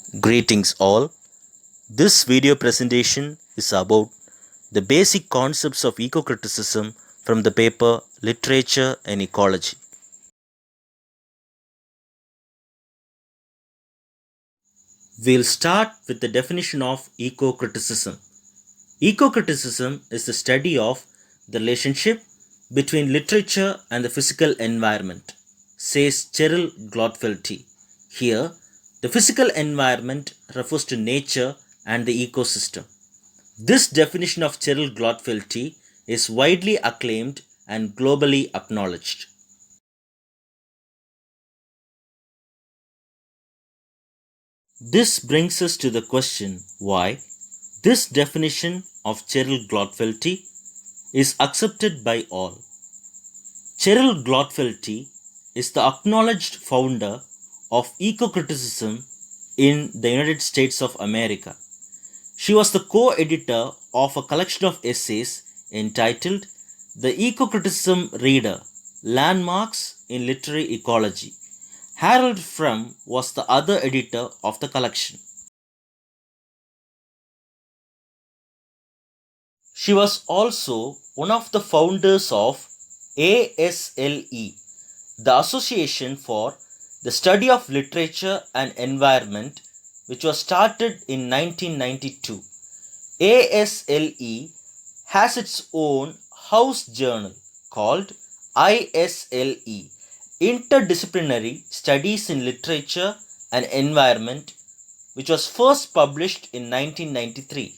Greetings all. This video presentation is about the basic concepts of ecocriticism from the paper Literature and Ecology. We'll start with the definition of ecocriticism. Ecocriticism is the study of the relationship between literature and the physical environment, says Cheryl Glotfelty. Here, the physical environment refers to nature and the ecosystem. This definition of Cheryl Glotfelty is widely acclaimed and globally acknowledged. This brings us to the question why this definition of Cheryl Glotfelty is accepted by all. Cheryl Glotfelty is the acknowledged founder of ecocriticism in the United States of America. She was the co-editor of a collection of essays entitled The Ecocriticism Reader, Landmarks in Literary Ecology. Harold Frum was the other editor of the collection. She was also one of the founders of ASLE, the Association for the Study of Literature and Environment, which was started in 1992. ASLE has its own house journal called ISLE, Interdisciplinary Studies in Literature and Environment, which was first published in 1993.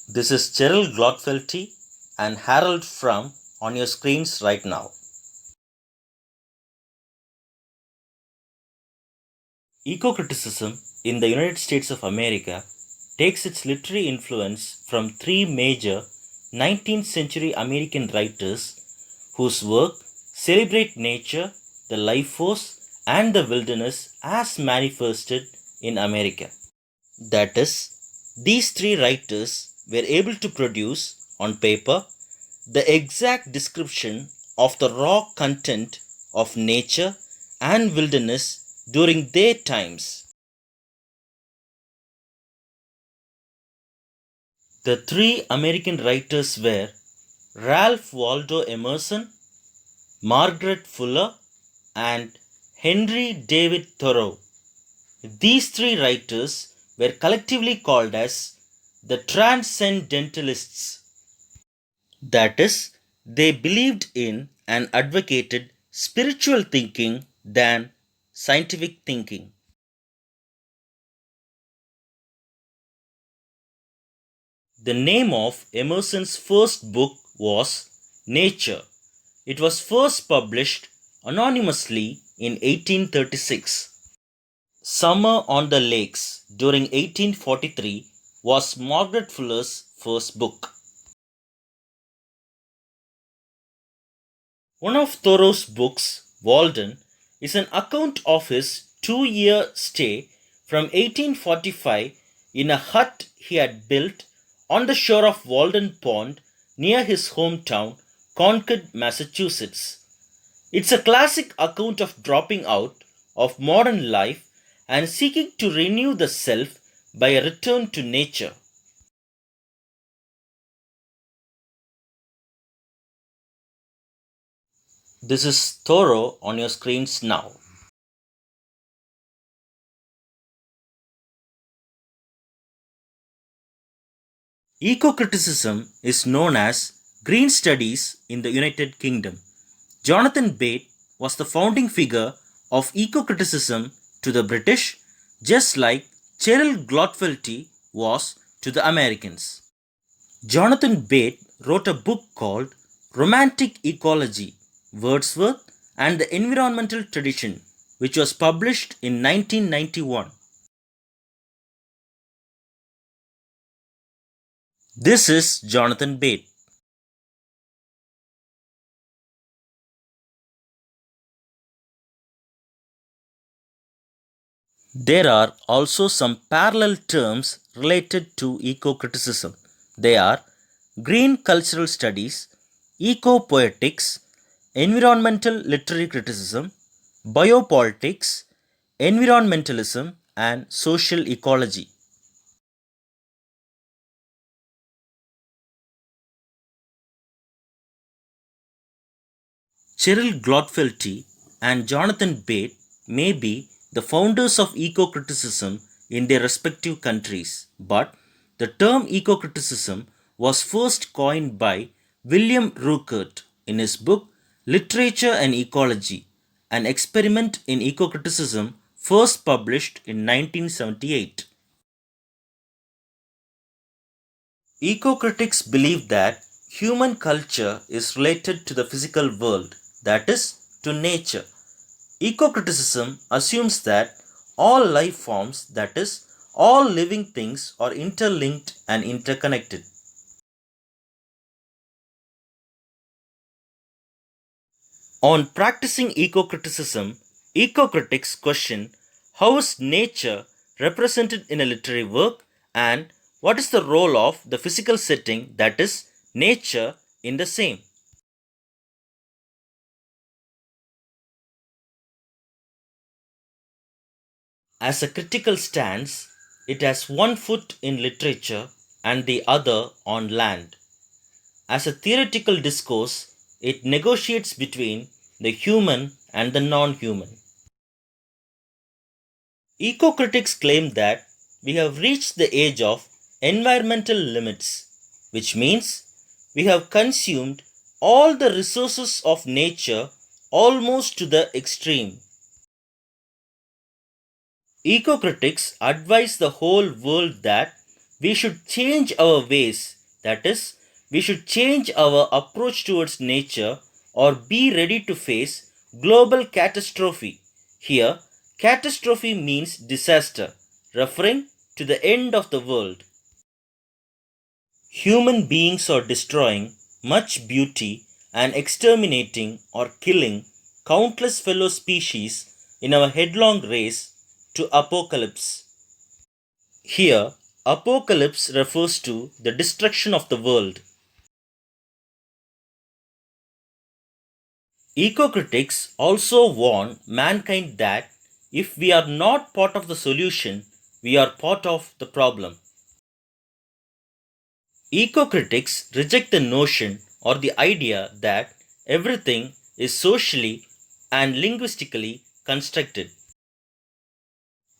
This is Cheryl Glotfelty and Harold Frum on your screens right now. Ecocriticism in the United States of America takes its literary influence from three major 19th century American writers whose work celebrate nature, the life force, and the wilderness as manifested in America. That is, these three writers were able to produce on paper the exact description of the raw content of nature and wilderness during their times. The three American writers were Ralph Waldo Emerson, Margaret Fuller, and Henry David Thoreau. These three writers were collectively called as the Transcendentalists. That is, they believed in and advocated spiritual thinking than scientific thinking. The name of Emerson's first book was Nature. It was first published anonymously in 1836. Summer on the Lakes during 1843 was Margaret Fuller's first book. One of Thoreau's books, Walden, is an account of his 2-year stay from 1845 in a hut he had built on the shore of Walden Pond near his hometown, Concord, Massachusetts. It's a classic account of dropping out of modern life and seeking to renew the self by a return to nature. This is Thoreau on your screens now. Ecocriticism is known as Green Studies in the United Kingdom. Jonathan Bate was the founding figure of ecocriticism to the British, just like Cheryl Glotfelty was to the Americans. Jonathan Bate wrote a book called Romantic Ecology, Wordsworth and the Environmental Tradition, which was published in 1991. This is Jonathan Bate. There are also some parallel terms related to ecocriticism. They are green cultural studies, eco-poetics, environmental literary criticism, biopolitics, environmentalism, and social ecology. Cheryl Glotfelty and Jonathan Bate may be the founders of eco-criticism in their respective countries, but the term eco-criticism was first coined by William Ruckert in his book Literature and Ecology, an experiment in eco-criticism first published in 1978. Eco-critics believe that human culture is related to the physical world, that is, to nature. Ecocriticism assumes that all life forms, that is, all living things, are interlinked and interconnected. On practicing ecocriticism, ecocritics question how is nature represented in a literary work and what is the role of the physical setting, that is, nature, in the same. As a critical stance, it has one foot in literature and the other on land. As a theoretical discourse, it negotiates between the human and the non human. Eco-critics claim that we have reached the age of environmental limits, which means we have consumed all the resources of nature almost to the extreme. Eco-critics advise the whole world that we should change our ways, that is, we should change our approach towards nature or be ready to face global catastrophe. Here, catastrophe means disaster, referring to the end of the world. Human beings are destroying much beauty and exterminating or killing countless fellow species in our headlong race to apocalypse. Here, apocalypse refers to the destruction of the world. Ecocritics also warn mankind that if we are not part of the solution, we are part of the problem. Ecocritics reject the notion or the idea that everything is socially and linguistically constructed.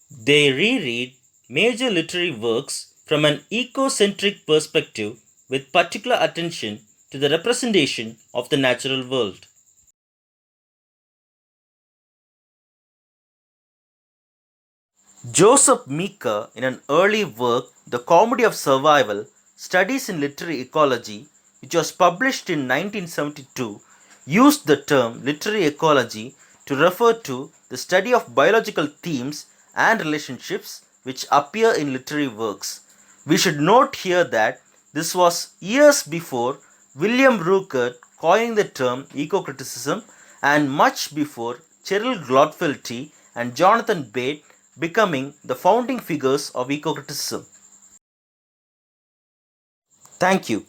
They reread major literary works from an ecocentric perspective with particular attention to the representation of the natural world. Joseph Meeker, in an early work, The Comedy of Survival Studies in Literary Ecology, which was published in 1972, used the term literary ecology to refer to the study of biological themes and relationships which appear in literary works. We should note here that this was years before William Ruckert coining the term ecocriticism and much before Cheryl Glotfelty and Jonathan Bate becoming the founding figures of ecocriticism. Thank you.